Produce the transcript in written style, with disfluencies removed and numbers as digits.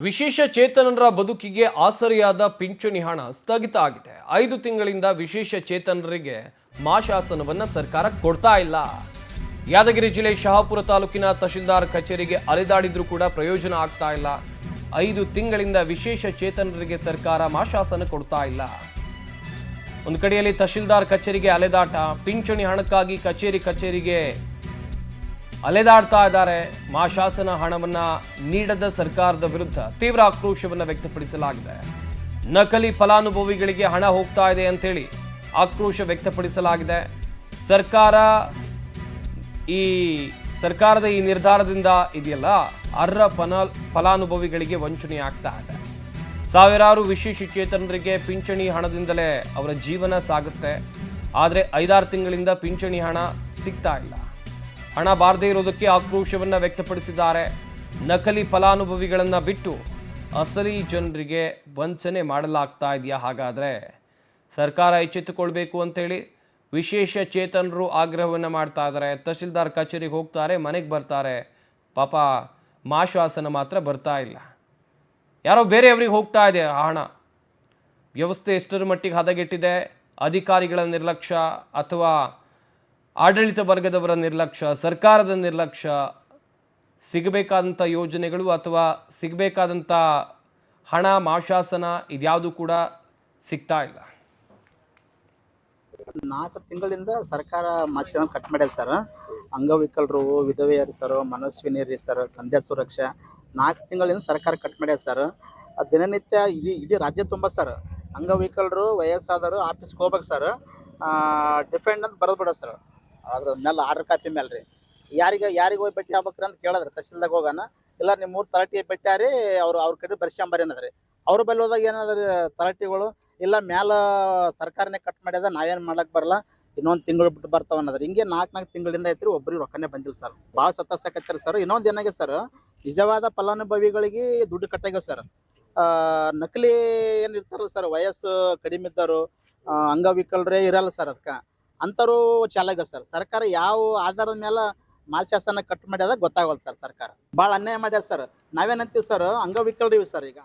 ವಿಶೇಷ ಚೇತನರ ಬದುಕಿಗೆ ಆಸರೆಯಾದ ಪಿಂಚಣಿ ಹಣ ಸ್ಥಗಿತ ಆಗಿದೆ. 5 ತಿಂಗಳಿಂದ ವಿಶೇಷ ಚೇತನರಿಗೆ ಮಾಶಾಸನವನ್ನ ಸರ್ಕಾರ ಕೊಡ್ತಾ ಇಲ್ಲ. ಯಾದಗಿರಿ ಜಿಲ್ಲೆ ಶಹಾಪುರ ತಾಲೂಕಿನ ತಹಶೀಲ್ದಾರ್ ಕಚೇರಿಗೆ ಅಲೆದಾಡಿದ್ರೂ ಕೂಡ ಪ್ರಯೋಜನ ಆಗ್ತಾ ಇಲ್ಲ. 5 ತಿಂಗಳಿಂದ ವಿಶೇಷ ಚೇತನರಿಗೆ ಸರ್ಕಾರ ಮಾಶಾಸನ ಕೊಡ್ತಾ ಇಲ್ಲ. ಒಂದು ಕಡೆಯಲ್ಲಿ ತಹಶೀಲ್ದಾರ್ ಕಚೇರಿಗೆ ಅಲೆದಾಟ, ಪಿಂಚಣಿ ಹಣಕ್ಕಾಗಿ ಕಚೇರಿಗೆ ಅಲೆದಾಡ್ತಾ ಇದ್ದಾರೆ. ಮಾಶಾಸನ ಹಣವನ್ನ ನೀಡದ ಸರ್ಕಾರದ ವಿರುದ್ಧ ತೀವ್ರ ಆಕ್ರೋಶವನ್ನು ವ್ಯಕ್ತಪಡಿಸಲಾಗಿದೆ. ನಕಲಿ ಫಲಾನುಭವಿಗಳಿಗೆ ಹಣ ಹೋಗ್ತಾ ಇದೆ ಅಂತೇಳಿ ಆಕ್ರೋಶ ವ್ಯಕ್ತಪಡಿಸಲಾಗಿದೆ. ಸರ್ಕಾರದ ಈ ನಿರ್ಧಾರದಿಂದ ಇದೆಯಲ್ಲ, ಅರ್ಹ ಫಲಾನುಭವಿಗಳಿಗೆ ವಂಚನೆ ಆಗ್ತಾ ಇದೆ. ಸಾವಿರಾರು ವಿಶೇಷ ಚೇತನರಿಗೆ ಪಿಂಚಣಿ ಹಣದಿಂದಲೇ ಅವರ ಜೀವನ ಸಾಗುತ್ತೆ. ಆದರೆ 5-6 ತಿಂಗಳಿಂದ ಪಿಂಚಣಿ ಹಣ ಸಿಗ್ತಾ ಇಲ್ಲ. ಹಣ ಬಾರದೇ ಇರೋದಕ್ಕೆ ಆಕ್ರೋಶವನ್ನ ವ್ಯಕ್ತಪಡಿಸಿದ್ದಾರೆ. ನಕಲಿ ಫಲಾನುಭವಿಗಳನ್ನ ಬಿಟ್ಟು ಅಸಲಿ ಜನರಿಗೆ ವಂಚನೆ ಮಾಡಲಾಗ್ತಾ ಇದೆಯಾ? ಹಾಗಾದ್ರೆ ಸರ್ಕಾರ ಎಚ್ಚೆತ್ತುಕೊಳ್ಬೇಕು ಅಂತೇಳಿ ವಿಶೇಷ ಚೇತನರು ಆಗ್ರಹವನ್ನು ಮಾಡ್ತಾ ಇದ್ದಾರೆ. ತಹಶೀಲ್ದಾರ್ ಕಚೇರಿಗೆ ಹೋಗ್ತಾರೆ, ಮನೆಗೆ ಬರ್ತಾರೆ, ಪಾಪ ಮಾಶಾಸನ ಮಾತ್ರ ಬರ್ತಾ ಇಲ್ಲ. ಯಾರೋ ಬೇರೆಯವರಿಗೆ ಹೋಗ್ತಾ ಇದೆ ಆ ಹಣ. ವ್ಯವಸ್ಥೆ ಎಷ್ಟರ ಮಟ್ಟಿಗೆ ಹದಗೆಟ್ಟಿದೆ? ಅಧಿಕಾರಿಗಳ ನಿರ್ಲಕ್ಷ್ಯ ಅಥವಾ ಆಡಳಿತ ವರ್ಗದವರ ನಿರ್ಲಕ್ಷ್ಯ, ಸರ್ಕಾರದ ನಿರ್ಲಕ್ಷ್ಯ, ಸಿಗಬೇಕಾದಂಥ ಯೋಜನೆಗಳು ಅಥವಾ ಸಿಗಬೇಕಾದಂಥ ಹಣ, ಮಾಶಾಸನ ಇದ್ಯಾವುದು ಕೂಡ ಸಿಗ್ತಾ ಇಲ್ಲ. 4 ತಿಂಗಳಿಂದ ಸರ್ಕಾರ ಮಾಶಾಸನ ಕಟ್ ಮಾಡ್ಯಾರ ಸರ್. ಅಂಗವಿಕಲರು, ವಿಧವೆಯರು ಸರ್, ಮನಸ್ವಿನಿಯರಿ ಸರ್, ಸಂಧ್ಯಾ ಸುರಕ್ಷಾ 4 ತಿಂಗಳಿಂದ ಸರ್ಕಾರ ಕಟ್ ಮಾಡ್ಯಾರ ಸರ್. ದಿನನಿತ್ಯ ಇಡೀ ರಾಜ್ಯ ತುಂಬ ಸರ್ ಅಂಗವಿಕಲರು, ವಯಸ್ಸಾದವರು ಆಫೀಸ್ಗೆ ಹೋಗ್ಬೇಕು ಸರ್. ಡಿಫೆಂಡ್ ಅಂತ ಬರೆದ್ಬಿಡೋ ಸರ್. ಅದ್ರ ಮೇಲೆ ಆರ್ಡರ್ ಕಾಪಿ ಮೇಲೆ ರೀ ಯಾರಿಗೆ ಹೋಗಿ ಭೇಟಿ ಆಗ್ಬೇಕ್ರಿ ಅಂತ ಕೇಳಿದ್ರೆ ತಹಶೀಲ್ದಾಗ ಹೋಗೋಣ, ಇಲ್ಲ ನಿಮ್ಮ 3 ತಲಾಟಿ ಭೇಟಿಯಾರಿ ಅವ್ರ ಕಡೆ ಬರ್ಸ್ಕೊಂಬರಿ ಅನ್ನೋದ್ರಿ. ಅವ್ರ ಬಲ್ಲಿ ಹೋದಾಗ ಏನಾದ್ರಿ ತಲಾಟಿಗಳು, ಇಲ್ಲ ಮ್ಯಾಲ ಸರ್ಕಾರನೇ ಕಟ್ ಮಾಡ್ಯದ, ನಾವೇನು ಮಾಡಕ್ಕೆ ಬರಲ್ಲ, ಇನ್ನೊಂದು ತಿಂಗಳು ಬಿಟ್ಟು ಬರ್ತಾವ ಅನ್ನೋದ್ರಿ. ಹಿಂಗೆ 4 ತಿಂಗಳಿಂದ ಐತ್ರಿ, ಒಬ್ಬರಿಗೆ ರೊಕ್ಕನೇ ಬಂದಿಲ್ಲ ಸರ್. ಭಾಳ ಸತ್ತಾಸಕತ್ತಾರೆ ಸರ್. ಇನ್ನೊಂದು ಏನಾಗಿದೆ ಸರ್, ನಿಜವಾದ ಫಲಾನುಭವಿಗಳಿಗೆ ದುಡ್ಡು ಕಟ್ಟಾಗ್ಯಾವ ಸರ್. ನಕಲಿ ಏನು ಇರ್ತಾರಲ್ಲ ಸರ್, ವಯಸ್ಸು ಕಡಿಮೆ ಇದ್ದವರು, ಅಂಗವಿಕಲರೇ ಇರಲ್ಲ ಸರ್. ಅದಕ್ಕೆ ಅಂಥವ್ರು ಚಾಲಾಗ ಸರ್. ಸರ್ಕಾರ ಯಾವ ಆಧಾರದ ಮೇಲೆ ಮಾಶಾಸನ ಕಟ್ ಮಾಡ್ಯದ ಗೊತ್ತಾಗಲ್ಲ ಸರ್. ಸರ್ಕಾರ ಭಾಳ ಅನ್ಯಾಯ ಮಾಡ್ಯಾರ ಸರ್. ನಾವೇನಂತೀವಿ ಸರ್, ಅಂಗವಿಕಲರಿವಿ ಸರ್. ಈಗ